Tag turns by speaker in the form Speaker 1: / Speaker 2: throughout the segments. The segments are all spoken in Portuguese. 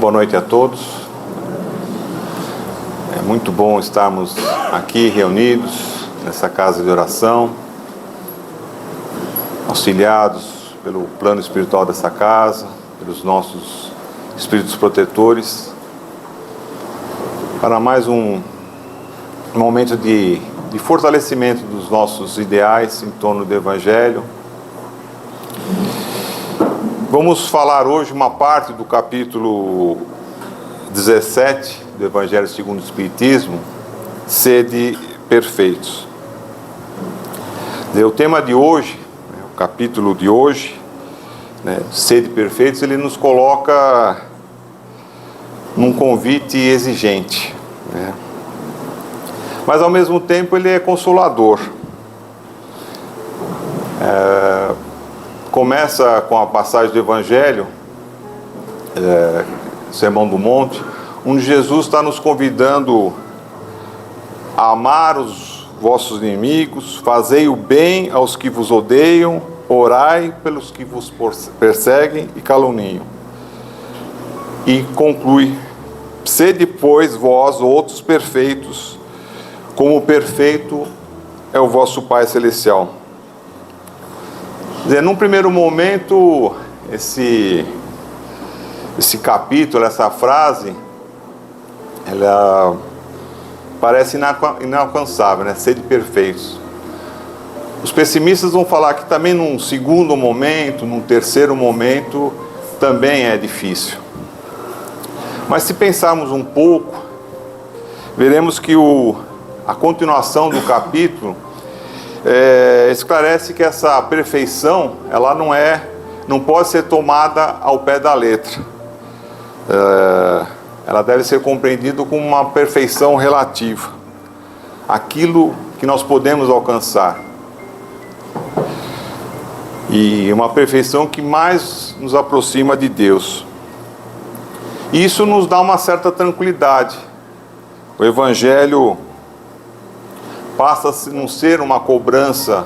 Speaker 1: Boa noite a todos. É muito bom estarmos aqui reunidos nessa casa de oração, auxiliados pelo plano espiritual dessa casa, pelos nossos espíritos protetores, para mais um momento de fortalecimento dos nossos ideais em torno do Evangelho. Vamos falar hoje uma parte do capítulo 17 do Evangelho segundo o Espiritismo, Sede Perfeitos. O tema de hoje, o capítulo de hoje, Sede Perfeitos, ele nos coloca num convite exigente, mas ao mesmo tempo ele é consolador. Começa com a passagem do Evangelho, Sermão do Monte, onde Jesus está nos convidando a amar os vossos inimigos, fazei o bem aos que vos odeiam, orai pelos que vos perseguem e caluniam. E conclui: sede, pois, vós outros perfeitos, como perfeito é o vosso Pai Celestial. Num primeiro momento, esse capítulo, essa frase, ela parece inalcançável, Sede perfeitos. Os pessimistas vão falar que também num segundo momento, num terceiro momento, também é difícil. Mas se pensarmos um pouco, veremos que a continuação do capítulo esclarece que essa perfeição, ela não pode ser tomada ao pé da letra. Ela deve ser compreendida como uma perfeição relativa, aquilo que nós podemos alcançar, e uma perfeição que mais nos aproxima de Deus. E isso nos dá uma certa tranquilidade. O Evangelho passa a não ser uma cobrança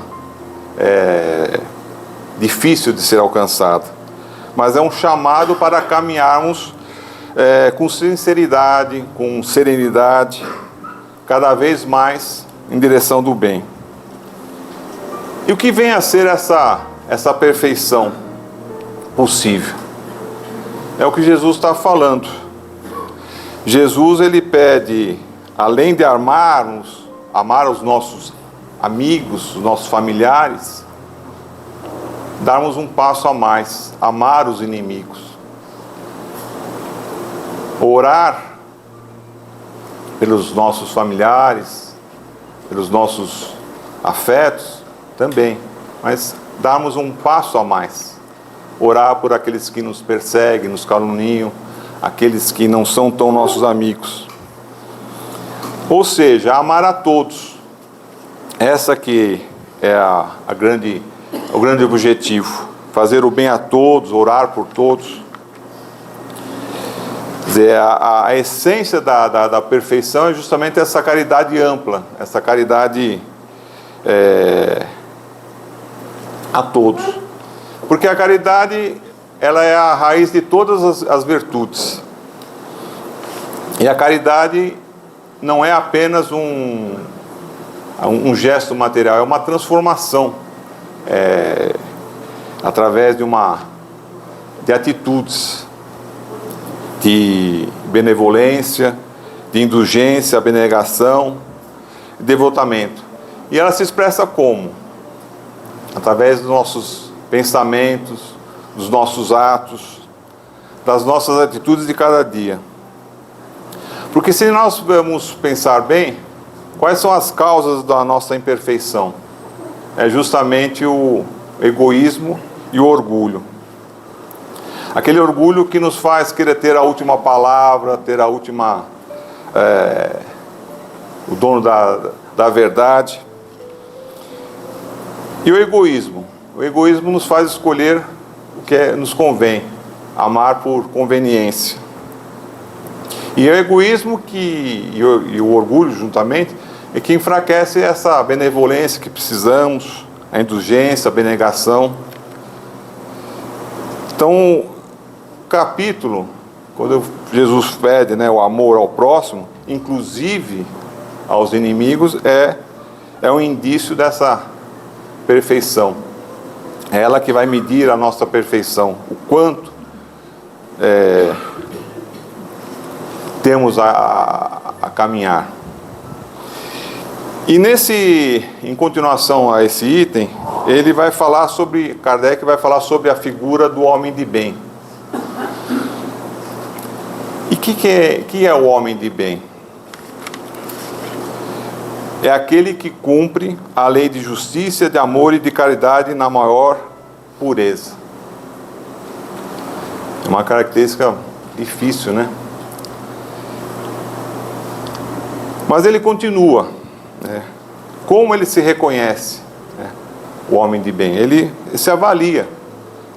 Speaker 1: difícil de ser alcançada, mas é um chamado para caminharmos com sinceridade, com serenidade, cada vez mais em direção do bem. E o que vem a ser essa perfeição possível? É o que Jesus está falando. Jesus, ele pede, além de amar os nossos amigos, os nossos familiares, darmos um passo a mais, amar os inimigos. Orar pelos nossos familiares, pelos nossos afetos também, mas darmos um passo a mais. Orar por aqueles que nos perseguem, nos caluniam, aqueles que não são tão nossos amigos. Ou seja, amar a todos. Essa que é o grande objetivo. Fazer o bem a todos, orar por todos. Quer dizer, a essência da perfeição é justamente essa caridade ampla, essa caridade a todos. Porque a caridade, ela é a raiz de todas as virtudes. E a caridade não é apenas um gesto material, é uma transformação através de atitudes de benevolência, de indulgência, abnegação, devotamento. E ela se expressa como? Através dos nossos pensamentos, dos nossos atos, das nossas atitudes de cada dia. Porque se nós vamos pensar bem, quais são as causas da nossa imperfeição? É justamente o egoísmo e o orgulho. Aquele orgulho que nos faz querer ter a última palavra, ter a última... o dono da verdade. E o egoísmo? O egoísmo nos faz escolher o que nos convém, amar por conveniência. E é o egoísmo e o orgulho juntamente é que enfraquece essa benevolência que precisamos, a indulgência, a abnegação. Então, o capítulo quando Jesus pede, né, o amor ao próximo, inclusive aos inimigos, é um indício dessa perfeição. É ela que vai medir a nossa perfeição, o quanto temos a caminhar. E em continuação a esse item, ele vai falar Kardec vai falar sobre a figura do homem de bem. E que é o homem de bem? É aquele que cumpre a lei de justiça, de amor e de caridade na maior pureza. É uma característica difícil, né? Mas ele continua, né? Como ele se reconhece, né? O homem de bem? Ele se avalia,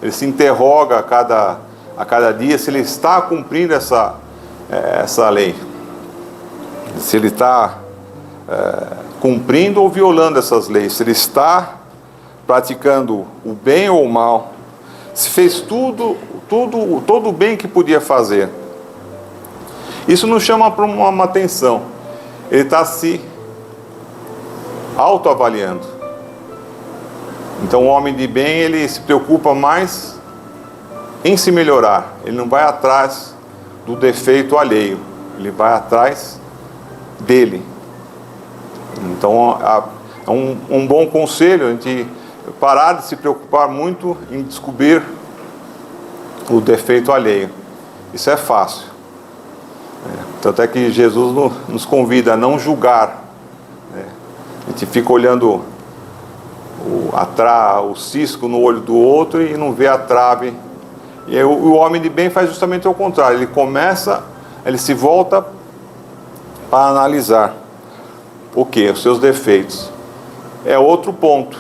Speaker 1: ele se interroga a cada dia se ele está cumprindo essa lei, se ele está cumprindo ou violando essas leis, se ele está praticando o bem ou o mal, se fez todo o bem que podia fazer. Isso nos chama para uma atenção. Ele está se autoavaliando. Então o homem de bem, ele se preocupa mais em se melhorar. Ele não vai atrás do defeito alheio, ele vai atrás dele. Então é um bom conselho a gente parar de se preocupar muito em descobrir o defeito alheio. Isso é fácil. Tanto é que Jesus nos convida a não julgar. A gente fica olhando o cisco no olho do outro e não vê a trave. E aí, o homem de bem faz justamente o contrário. Ele se volta para analisar o quê? Os seus defeitos. É outro ponto.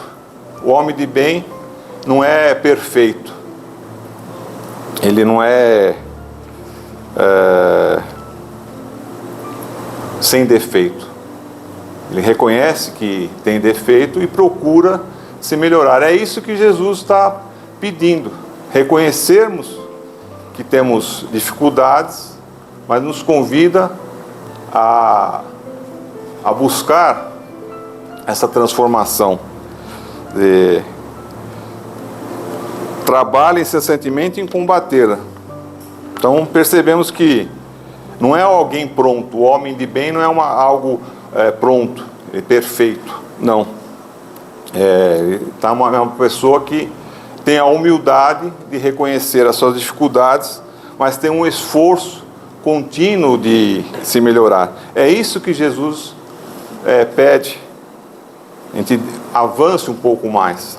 Speaker 1: O homem de bem não é perfeito. Ele não é sem defeito. Ele reconhece que tem defeito e procura se melhorar. É isso que Jesus está pedindo. Reconhecermos que temos dificuldades, mas nos convida a buscar essa transformação. Trabalha incessantemente em combatê-la. Então percebemos que não é alguém pronto. O homem de bem não é algo pronto, perfeito. Não. É uma pessoa que tem a humildade de reconhecer as suas dificuldades, mas tem um esforço contínuo de se melhorar. É isso que Jesus pede. A gente avance um pouco mais.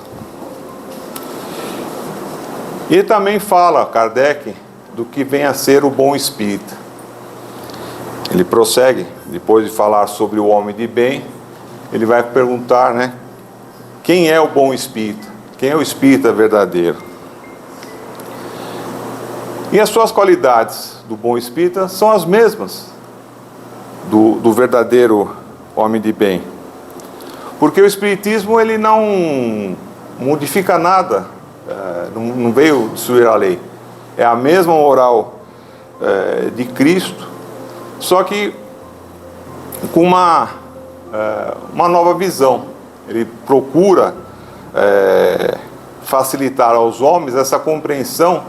Speaker 1: E também fala, Kardec, do que vem a ser o bom espírita. Ele prossegue, depois de falar sobre o homem de bem, ele vai perguntar, né? Quem é o bom espírita? Quem é o espírita verdadeiro? E as suas qualidades do bom espírita são as mesmas do verdadeiro homem de bem. Porque o espiritismo, ele não modifica nada, não veio destruir a lei. É a mesma moral de Cristo, só que com uma nova visão. Ele procura facilitar aos homens essa compreensão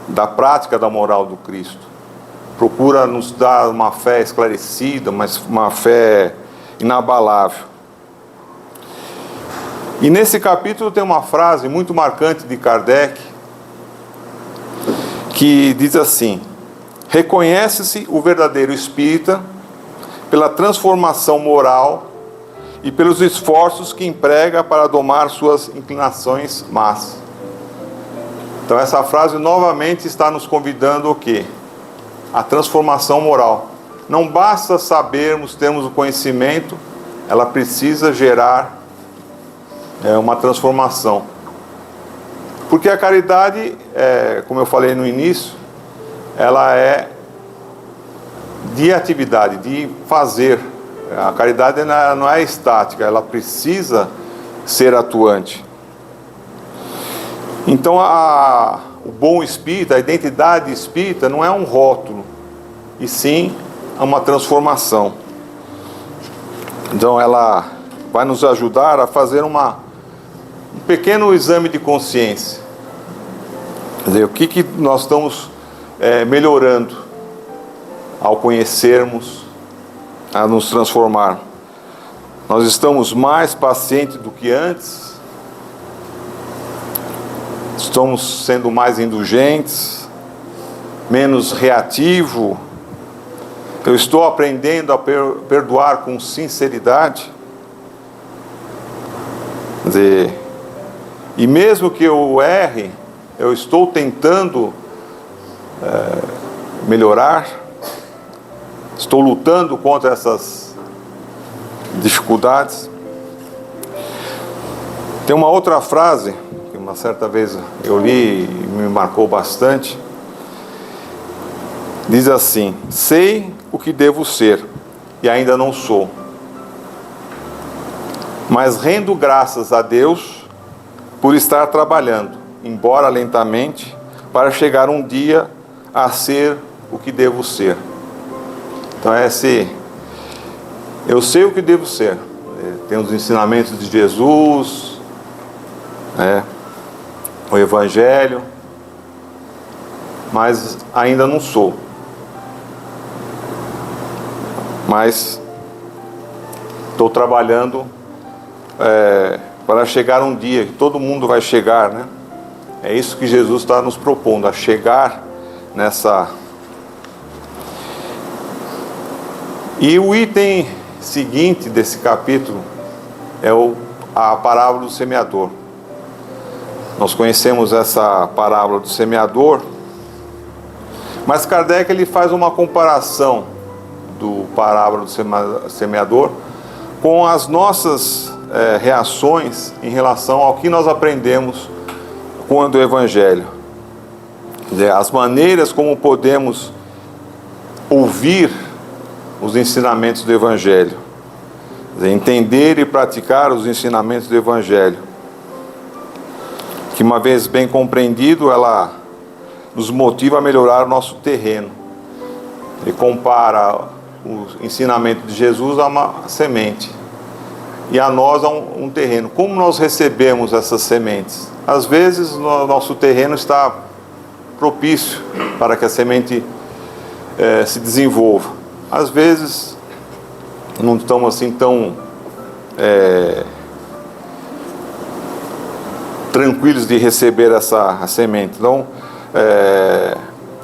Speaker 1: da prática da moral do Cristo. Procura nos dar uma fé esclarecida, mas uma fé inabalável. E nesse capítulo tem uma frase muito marcante de Kardec, que diz assim: reconhece-se o verdadeiro espírita pela transformação moral e pelos esforços que emprega para domar suas inclinações más. Então essa frase novamente está nos convidando o quê? A transformação moral. Não basta sabermos, termos o conhecimento, ela precisa gerar uma transformação. Porque a caridade, como eu falei no início, ela é de atividade, de fazer. A caridade não é estática, ela precisa ser atuante. Então o bom espírita, a identidade espírita não é um rótulo, e sim uma transformação. Então ela vai nos ajudar a fazer um pequeno exame de consciência. Quer dizer, o que nós estamos melhorando ao conhecermos, a nos transformar. Nós estamos mais pacientes do que antes? Estamos sendo mais indulgentes, menos reativo? Eu estou aprendendo a perdoar com sinceridade? Quer dizer, e mesmo que eu erre, eu estou tentando melhorar? Estou lutando contra essas dificuldades? Tem uma outra frase que uma certa vez eu li e me marcou bastante. Diz assim: sei o que devo ser e ainda não sou, mas rendo graças a Deus por estar trabalhando, embora lentamente, para chegar um dia a ser o que devo ser. Então eu sei o que devo ser. Tem os ensinamentos de Jesus, o Evangelho, mas ainda não sou. Mas estou trabalhando para chegar um dia, que todo mundo vai chegar, né? É isso que Jesus está nos propondo, a chegar nessa... E o item seguinte desse capítulo é a parábola do semeador. Nós conhecemos essa parábola do semeador, mas Kardec ele faz uma comparação do parábola do semeador com as nossas reações em relação ao que nós aprendemos com o Evangelho. Quer dizer, as maneiras como podemos ouvir os ensinamentos do Evangelho, quer dizer, entender e praticar os ensinamentos do Evangelho, que uma vez bem compreendido, ela nos motiva a melhorar o nosso terreno. Ele compara o ensinamento de Jesus a uma semente e a nós a um terreno. Como nós recebemos essas sementes? Às vezes o nosso terreno está propício para que a semente se desenvolva. Às vezes não estamos assim tão tranquilos de receber a semente. Então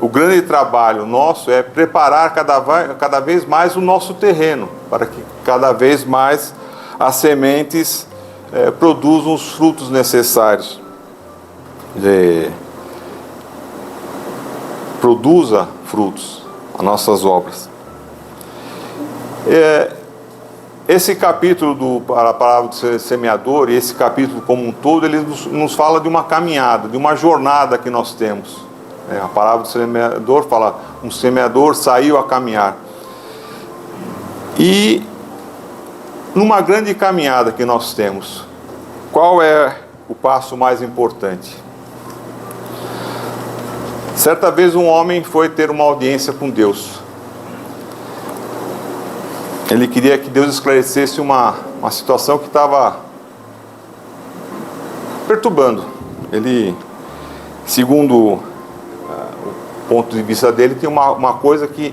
Speaker 1: o grande trabalho nosso é preparar cada vez mais o nosso terreno, para que cada vez mais as sementes produzam os frutos necessários. Produza frutos, as nossas obras. Esse capítulo do parábola do semeador, e esse capítulo como um todo, ele nos fala de uma caminhada, de uma jornada que nós temos. A parábola do semeador fala: um semeador saiu a caminhar. E numa grande caminhada que nós temos, qual é o passo mais importante? Certa vez um homem foi ter uma audiência com Deus. Ele queria que Deus esclarecesse uma situação que estava perturbando. Ele, segundo o ponto de vista dele, tinha uma coisa que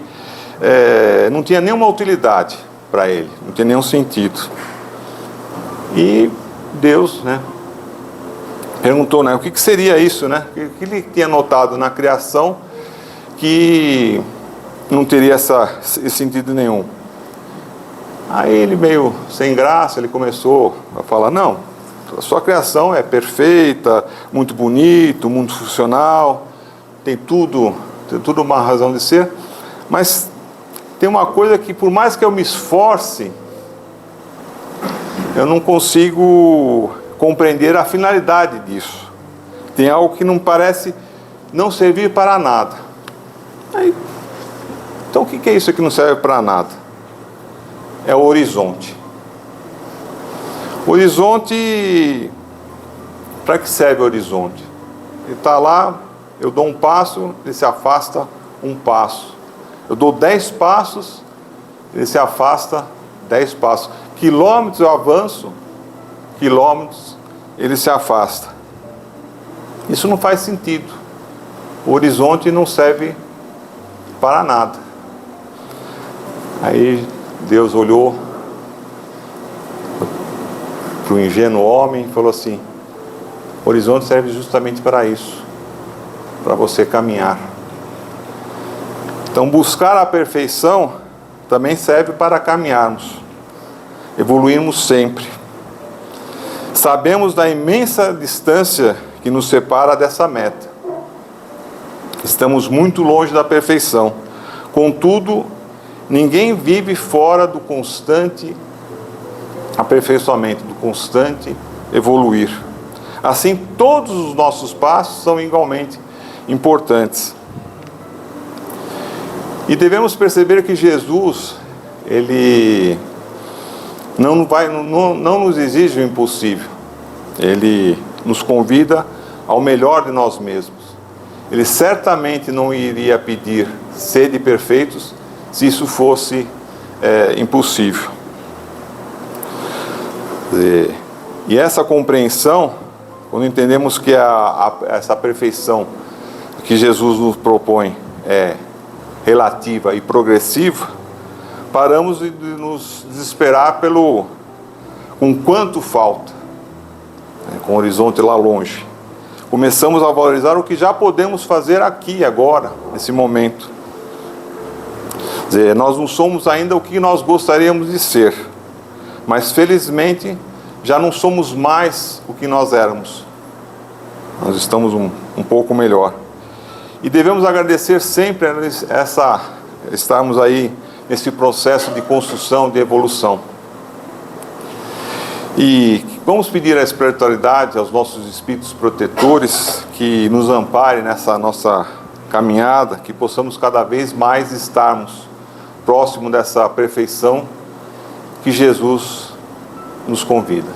Speaker 1: não tinha nenhuma utilidade para ele, não tinha nenhum sentido. E Deus, perguntou, o que seria isso, O que ele tinha notado na criação que não teria esse sentido nenhum. Aí ele, meio sem graça, ele começou a falar: não, a sua criação é perfeita, muito bonito, muito funcional, tem tudo uma razão de ser, mas tem uma coisa que, por mais que eu me esforce, eu não consigo compreender a finalidade disso. Tem algo que não parece não servir para nada. Aí, então o que é isso que não serve para nada? É o horizonte. O horizonte, para que serve o horizonte? Ele está lá, eu dou um passo, ele se afasta um passo. Eu dou 10 passos, ele se afasta 10 passos. Quilômetros eu avanço, quilômetros ele se afasta. Isso não faz sentido. O horizonte não serve para nada. Aí Deus olhou para o ingênuo homem e falou assim: o horizonte serve justamente para isso, para você caminhar. Então buscar a perfeição também serve para caminharmos, evoluirmos sempre. Sabemos da imensa distância que nos separa dessa meta. Estamos muito longe da perfeição. Contudo, ninguém vive fora do constante aperfeiçoamento, do constante evoluir. Assim, todos os nossos passos são igualmente importantes. E devemos perceber que Jesus, Ele não nos exige o impossível. Ele nos convida ao melhor de nós mesmos. Ele certamente não iria pedir sede perfeitos se isso fosse impossível. E essa compreensão, quando entendemos que essa perfeição que Jesus nos propõe é relativa e progressiva, paramos de nos desesperar com quanto falta, com o horizonte lá longe. Começamos a valorizar o que já podemos fazer aqui, agora, nesse momento. Quer dizer, nós não somos ainda o que nós gostaríamos de ser, mas felizmente já não somos mais o que nós éramos. Nós estamos um pouco melhor. E devemos agradecer sempre estarmos aí nesse processo de construção, de evolução. E vamos pedir à espiritualidade, aos nossos espíritos protetores, que nos amparem nessa nossa caminhada, que possamos cada vez mais estarmos próximo dessa perfeição que Jesus nos convida.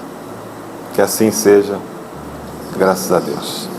Speaker 1: Que assim seja, graças a Deus.